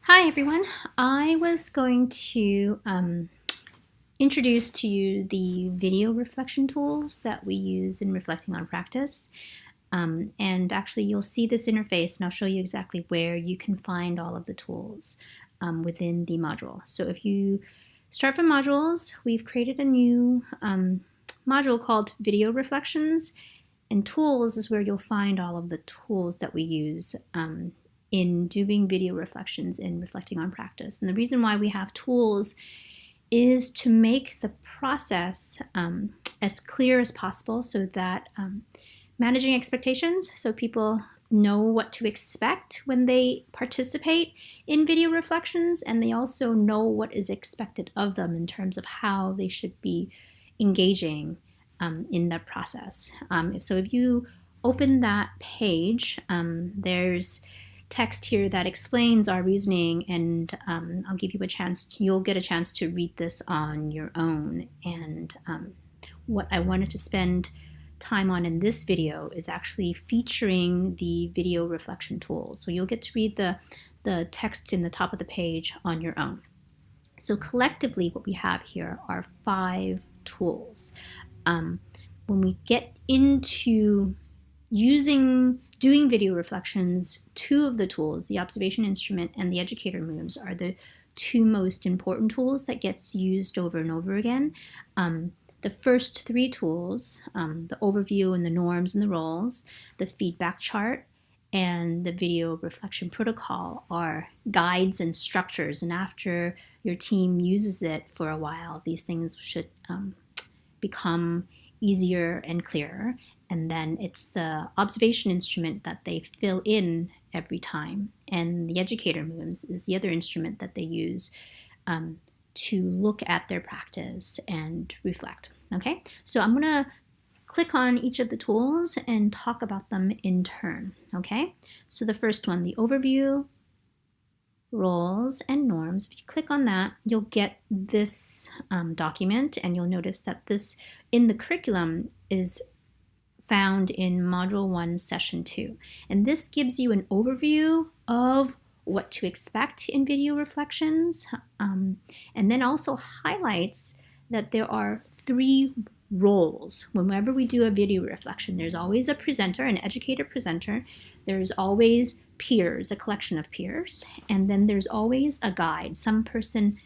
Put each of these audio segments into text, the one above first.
Hi everyone. I was going to introduce to you the video reflection tools that we use in reflecting on practice. And actually you'll see this interface and I'll show you exactly where you can find all of the tools within the module. So if you start from modules, we've created a new module called Video Reflections, and tools is where you'll find all of the tools that we use in doing video reflections and reflecting on practice. And the reason why we have tools is to make the process as clear as possible so that managing expectations, so people know what to expect when they participate in video reflections, and they also know what is expected of them in terms of how they should be engaging in the process. So if you open that page, there's text here that explains our reasoning, and I'll give you a chance, you'll get a chance to read this on your own. And what I wanted to spend time on in this video is actually featuring the video reflection tools. So you'll get to read the text in the top of the page on your own. So collectively what we have here are 5 tools. When we get into doing video reflections, 2 of the tools, the observation instrument and the educator moves, are the 2 most important tools that gets used over and over again. The first 3 tools, the overview and the norms and the roles, the feedback chart, and the video reflection protocol, are guides and structures, and after your team uses it for a while, these things should become easier and clearer. And then it's the observation instrument that they fill in every time, and the educator moves is the other instrument that they use to look at their practice and reflect. Okay, so I'm gonna click on each of the tools and talk about them in turn. Okay, so the first one, the overview, roles, and norms. If you click on that, you'll get this document, and you'll notice that this in the curriculum is found in Module 1, Session 2. And this gives you an overview of what to expect in video reflections, and then also highlights that there are 3 roles. Whenever we do a video reflection, there's always a presenter, an educator presenter. There's always peers, a collection of peers, and then there's always a guide, some person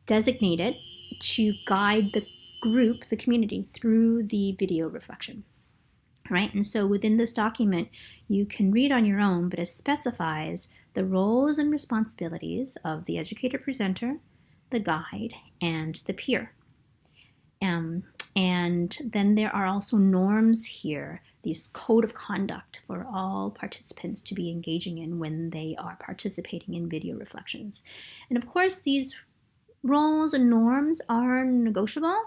designated to guide the group, the community, through the video reflection. Right? And so within this document, you can read on your own, but it specifies the roles and responsibilities of the educator presenter, the guide, and the peer. And then there are also norms here, these code of conduct for all participants to be engaging in when they are participating in video reflections. And of course, these roles and norms are negotiable.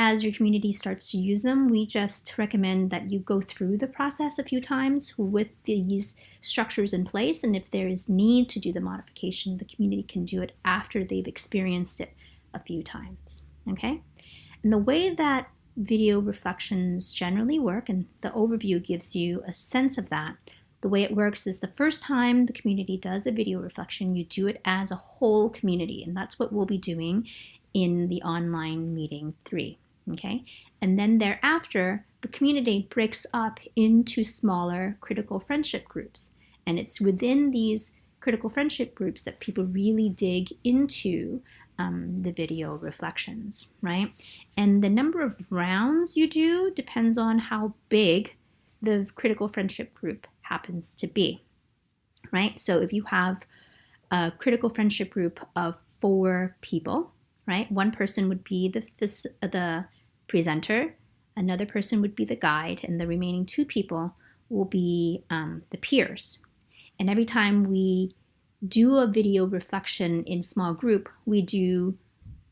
As your community starts to use them, we just recommend that you go through the process a few times with these structures in place, and if there is need to do the modification, the community can do it after they've experienced it a few times. Okay? And the way that video reflections generally work, and the overview gives you a sense of that, the way it works is the first time the community does a video reflection, you do it as a whole community, and that's what we'll be doing in the online meeting 3. Okay, and then thereafter, the community breaks up into smaller critical friendship groups, and it's within these critical friendship groups that people really dig into the video reflections, right? And the number of rounds you do depends on how big the critical friendship group happens to be, right? So if you have a critical friendship group of 4 people, right? One person would be the presenter, another person would be the guide, and the remaining 2 people will be the peers. And every time we do a video reflection in small group, we do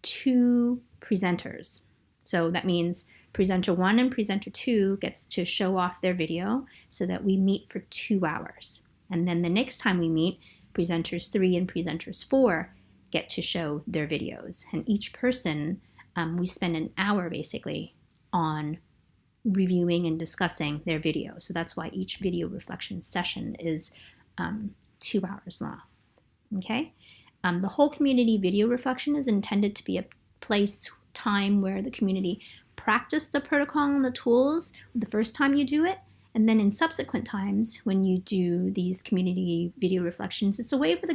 2 presenters. So that means presenter 1 and presenter 2 gets to show off their video so that we meet for 2 hours. And then the next time we meet, presenters 3 and presenters 4 get to show their videos. And each person, we spend an hour basically on reviewing and discussing their video. So that's why each video reflection session is 2 hours long. okay? The whole community video reflection is intended to be a place, time where the community practice the protocol and the tools the first time you do it, and then in subsequent times when you do these community video reflections, it's a way for the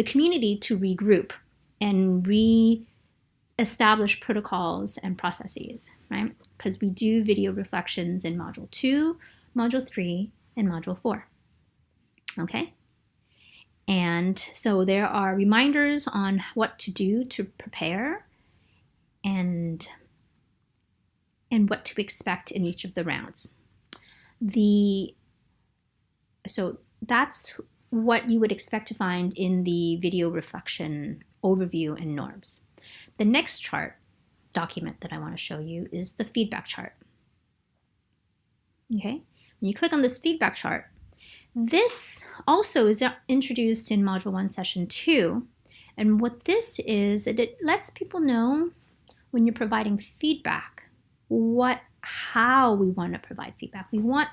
community to regroup and re-establish protocols and processes, right? Because we do video reflections in Module 2, Module 3, and Module 4, okay? And so there are reminders on what to do to prepare and what to expect in each of the rounds. So that's what you would expect to find in the video reflection overview and norms. The next chart document that I want to show you is the feedback chart. Okay, when you click on this feedback chart, this also is introduced in Module 1, Session 2. And what this is, it lets people know when you're providing feedback, how we want to provide feedback. We want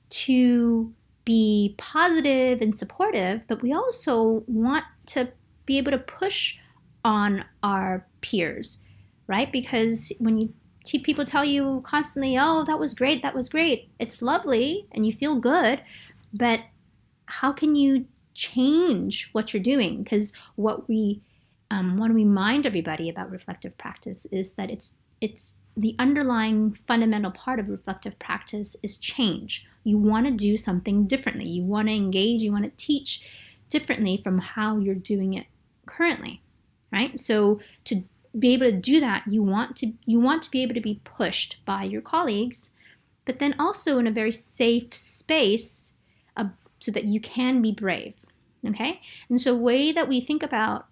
to be positive and supportive, but we also want to be able to push on our peers, right? Because when people tell you constantly, oh, that was great, it's lovely, and you feel good, but how can you change what you're doing? Because what we want to remind everybody about reflective practice is that it's the underlying fundamental part of reflective practice is change. You want to do something differently. You want to engage, you want to teach differently from how you're doing it currently, right? So to be able to do that, you want to be able to be pushed by your colleagues, but then also in a very safe space so that you can be brave, okay? And so way that we think about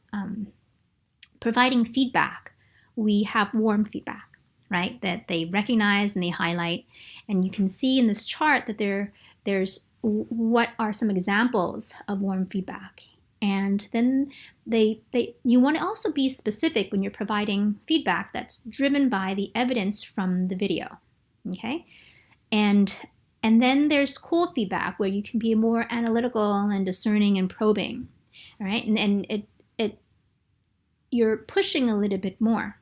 providing feedback, we have warm feedback, right? That they recognize and they highlight. And you can see in this chart that there's what are some examples of warm feedback. And then you want to also be specific when you're providing feedback that's driven by the evidence from the video, okay? And then there's cool feedback where you can be more analytical and discerning and probing, all right? And you're pushing a little bit more.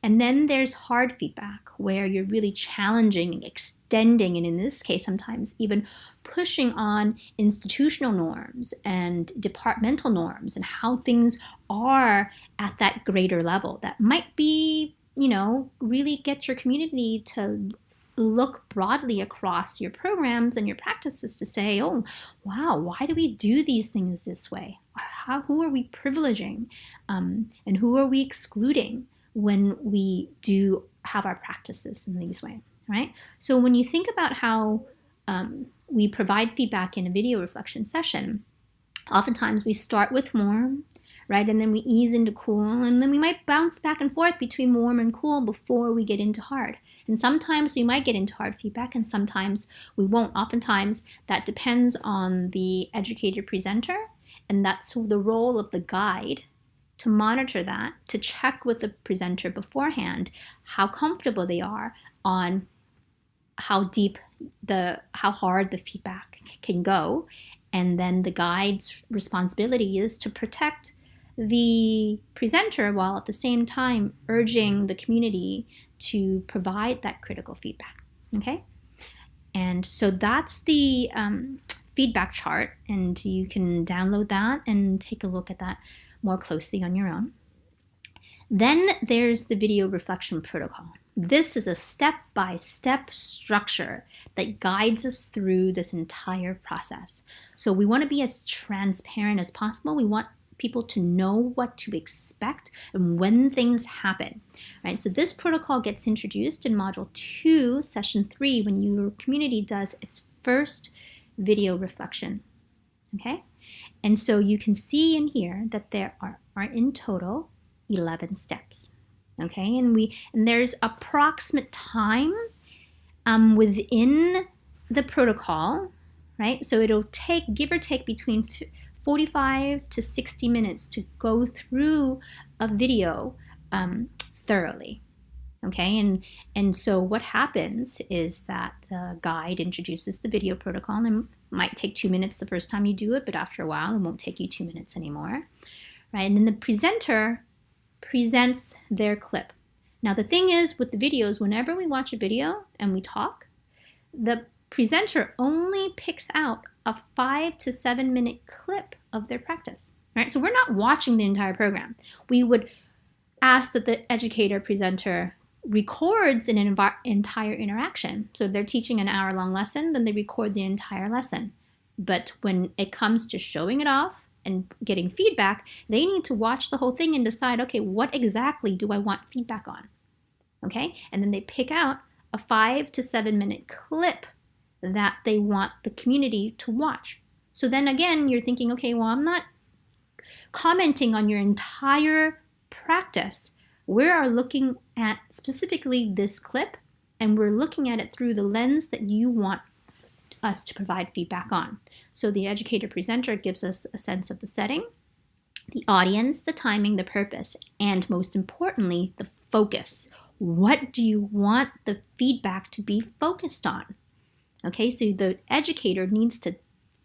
And then there's hard feedback where you're really challenging and extending, and in this case, sometimes even pushing on institutional norms and departmental norms and how things are at that greater level. That might be, really get your community to look broadly across your programs and your practices to say, oh, wow, why do we do these things this way? Who are we privileging? And who are we excluding when we do have our practices in these ways, right? So when you think about how we provide feedback in a video reflection session, oftentimes we start with warm, right? And then we ease into cool, and then we might bounce back and forth between warm and cool before we get into hard. And sometimes we might get into hard feedback, and sometimes we won't. Oftentimes that depends on the educator presenter, and that's the role of the guide to monitor that, to check with the presenter beforehand how comfortable they are on how hard the feedback can go. And then the guide's responsibility is to protect the presenter while at the same time urging the community to provide that critical feedback, okay? And so that's the feedback chart, and you can download that and take a look at that more closely on your own. Then there's the video reflection protocol. This is a step-by-step structure that guides us through this entire process. So we want to be as transparent as possible. We want people to know what to expect and when things happen, right? So this protocol gets introduced in Module 2, Session 3, when your community does its first video reflection, okay? And so you can see in here that there are in total 11 steps, okay? And there's approximate time within the protocol, right? So it'll take, give or take, between 45 to 60 minutes to go through a video thoroughly, okay? And so what happens is that the guide introduces the video protocol, and Might take 2 minutes the first time you do it, but after a while, it won't take you 2 minutes anymore, right? And then the presenter presents their clip. Now, the thing is with the videos, whenever we watch a video and we talk, the presenter only picks out a 5 to 7 minute clip of their practice, right? So we're not watching the entire program. We would ask that the educator presenter records an entire interaction. So if they're teaching an hour-long lesson, then they record the entire lesson. But when it comes to showing it off and getting feedback, they need to watch the whole thing and decide, okay, what exactly do I want feedback on? Okay, and then they pick out a 5 to 7 minute clip that they want the community to watch. So then again, you're thinking, okay, well, I'm not commenting on your entire practice. We are looking at specifically this clip, and we're looking at it through the lens that you want us to provide feedback on. So the educator presenter gives us a sense of the setting, the audience, the timing, the purpose, and most importantly, the focus. What do you want the feedback to be focused on? Okay, so the educator needs to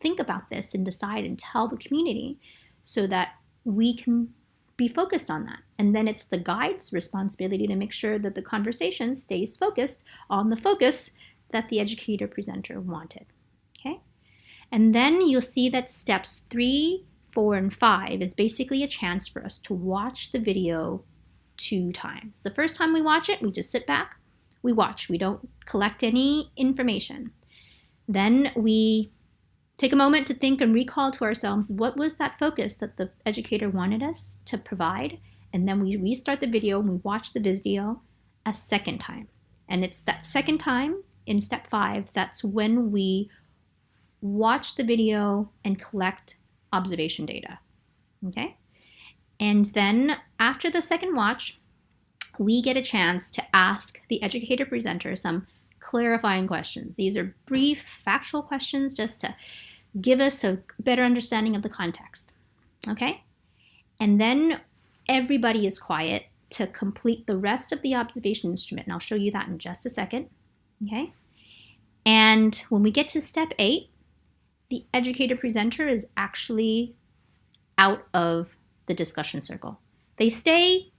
think about this and decide and tell the community so that we can be focused on that. And then it's the guide's responsibility to make sure that the conversation stays focused on the focus that the educator presenter wanted. Okay, and then you'll see that steps 3, 4, and 5 is basically a chance for us to watch the video 2 times. The first time we watch it, we just sit back, we watch, we don't collect any information. Then we take a moment to think and recall to ourselves, what was that focus that the educator wanted us to provide? And then we restart the video and we watch the video a second time. And it's that second time in step 5, that's when we watch the video and collect observation data, okay? And then after the second watch, we get a chance to ask the educator presenter some clarifying questions. These are brief, factual questions just to give us a better understanding of the context, okay? And then everybody is quiet to complete the rest of the observation instrument, and I'll show you that in just a second, okay? And when we get to step 8, the educator presenter is actually out of the discussion circle. They stay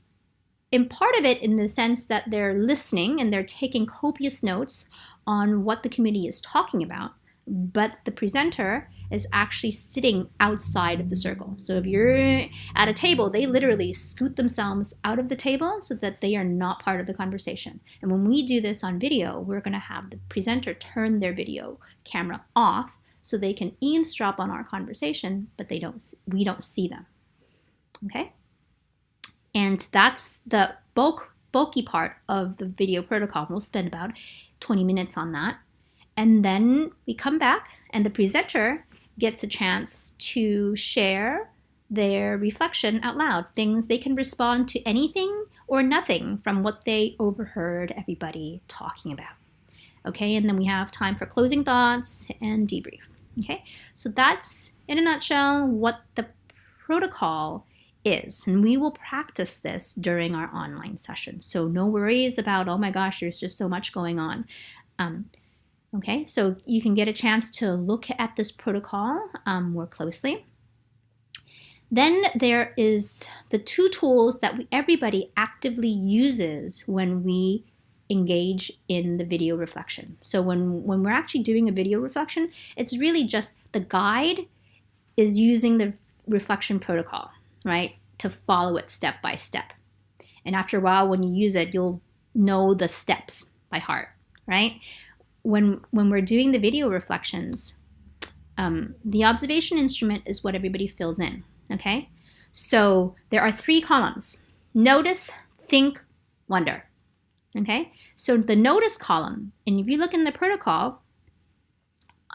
in part of it in the sense that they're listening and they're taking copious notes on what the community is talking about, but the presenter is actually sitting outside of the circle. So if you're at a table, they literally scoot themselves out of the table so that they are not part of the conversation. And when we do this on video, we're going to have the presenter turn their video camera off so they can eavesdrop on our conversation, but we don't see them. Okay? And that's the bulky part of the video protocol. We'll spend about 20 minutes on that. And then we come back and the presenter gets a chance to share their reflection out loud. Things they can respond to anything or nothing from what they overheard everybody talking about. Okay, and then we have time for closing thoughts and debrief. Okay, so that's in a nutshell what the protocol is, and we will practice this during our online session. So no worries about, oh my gosh, there's just so much going on. Okay, so you can get a chance to look at this protocol more closely. Then there is the 2 tools that everybody actively uses when we engage in the video reflection. So when we're actually doing a video reflection, it's really just the guide is using the reflection protocol, right, to follow it step by step. And after a while, when you use it, you'll know the steps by heart, right? When we're doing the video reflections, the observation instrument is what everybody fills in, okay? So there are 3 columns: notice, think, wonder, okay? So the notice column, and if you look in the protocol,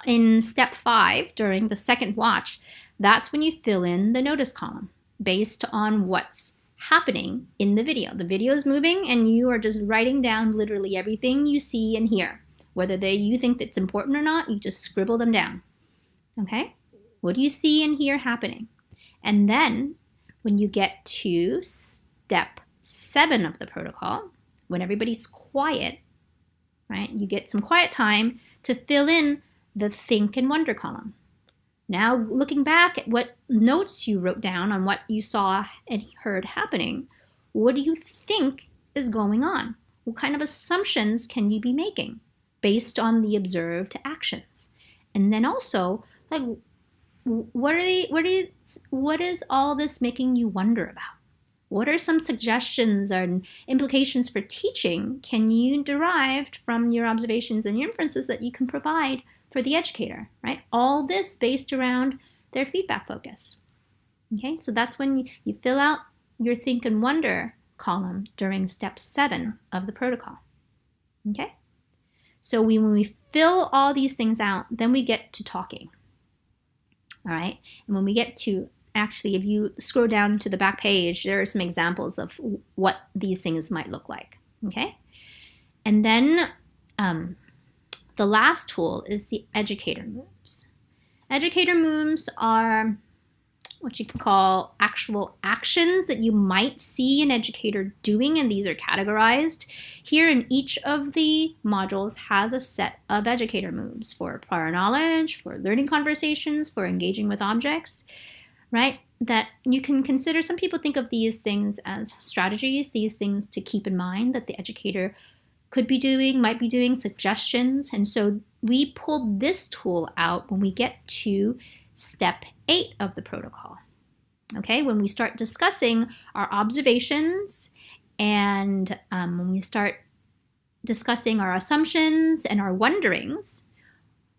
in step 5, during the second watch, that's when you fill in the notice column based on what's happening in the video. The video is moving and you are just writing down literally everything you see and hear. Whether you think that's important or not, you just scribble them down, okay? What do you see and hear happening? And then when you get to step 7 of the protocol, when everybody's quiet, right, you get some quiet time to fill in the think and wonder column. Now, looking back at what notes you wrote down on what you saw and heard happening, what do you think is going on? What kind of assumptions can you be making based on the observed actions? And then also, like, what is all this making you wonder about? What are some suggestions and implications for teaching can you derive from your observations and your inferences that you can provide for the educator, right? All this based around their feedback focus. Okay, so that's when you fill out your think and wonder column during step 7 of the protocol. Okay, so when we fill all these things out, then we get to talking. All right, and when we get to actually, if you scroll down to the back page, there are some examples of what these things might look like. Okay, and then the last tool is the educator moves. Educator moves are what you can call actual actions that you might see an educator doing, and these are categorized here. In each of the modules has a set of educator moves for prior knowledge, for learning conversations, for engaging with objects, right? That you can consider. Some people think of these things as strategies, these things to keep in mind that the educator could be doing, might be doing, suggestions. And so we pulled this tool out when we get to step 8 of the protocol. Okay, when we start discussing our observations and when we start discussing our assumptions and our wonderings,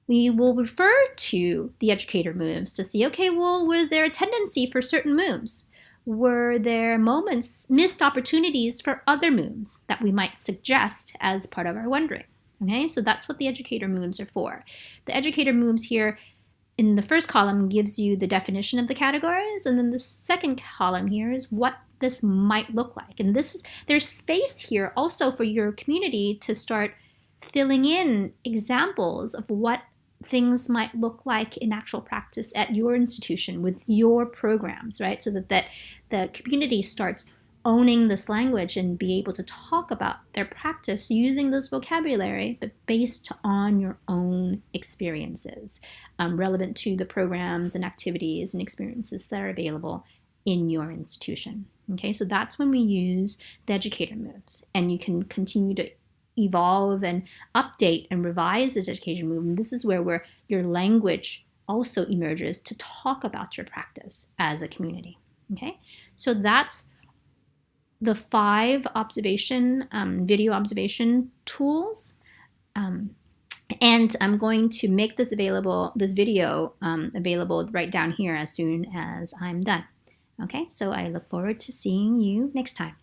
we will refer to the educator moves to see, okay, well, was there a tendency for certain moves? Were there moments, missed opportunities for other moves that we might suggest as part of our wondering? Okay, so that's what the educator moves are for. The educator moves here in the first column gives you the definition of the categories, and then the second column here is what this might look like. And there's space here also for your community to start filling in examples of what things might look like in actual practice at your institution with your programs, right? So that the community starts owning this language and be able to talk about their practice using this vocabulary, but based on your own experiences, relevant to the programs and activities and experiences that are available in your institution. Okay, so that's when we use the educator moves, and you can continue to evolve and update and revise this education move. And this is where your language also emerges to talk about your practice as a community. Okay, so that's the 5 observation, video observation tools. And I'm going to make this video available right down here as soon as I'm done. Okay, so I look forward to seeing you next time.